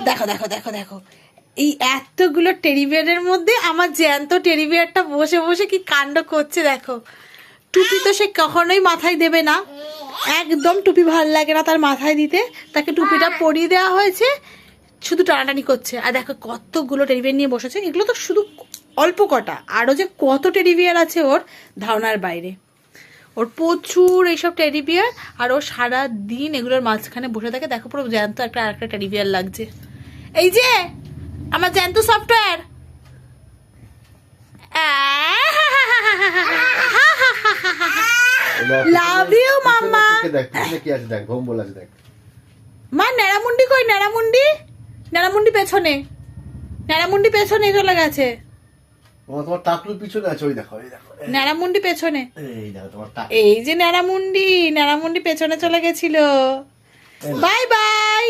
দেখো দেখো দেখো দেখো, এই এতগুলো টেডি বিয়ারের মধ্যে আমার জ্যান্ত টেডি বিয়ারটা বসে বসে কি কাণ্ড করছে দেখো। টুপি তো সে কখনোই মাথায় দেবে না, একদম টুপি ভাল লাগে না তার মাথায় দিতে, তাকে টুপিটা পরিয়ে দেওয়া হয়েছে, শুধু টানাটানি করছে। আর দেখো কতগুলো টেডি বিয়ার নিয়ে বসেছে, এগুলো তো শুধু অল্প কটা, আরও যে কত টেডি বিয়ার আছে ওর ধারণার বাইরে। ওর প্রচুর এইসব টেডি বিয়ার, আর ও সারা দিন এগুলোর মাঝখানে বসে থাকে। দেখো পুরো জ্যান্ত একটা আরেকটা টেডি বিয়ার লাগছে। এই যে আমার জ্যান্ত সফটওয়্যার, লাভ ইউ মাম্মা। মা ন্যাড়ামুন্ডি কই? ন্যাড়ামুন্ডি, ন্যাড়ামুন্ডি পেছনে, ন্যাড়ামুন্ডি পেছনে চলে গেছে। তোমার টাকলুর পিছনে আছে, ওই দেখো ওই দেখো, ন্যাড়ামুন্ডি পেছনে, এই দেখো তোমার টাক। এই যে ন্যাড়ামুন্ডি, ন্যাড়ামুন্ডি পেছনে চলে গেছিল। Bye bye.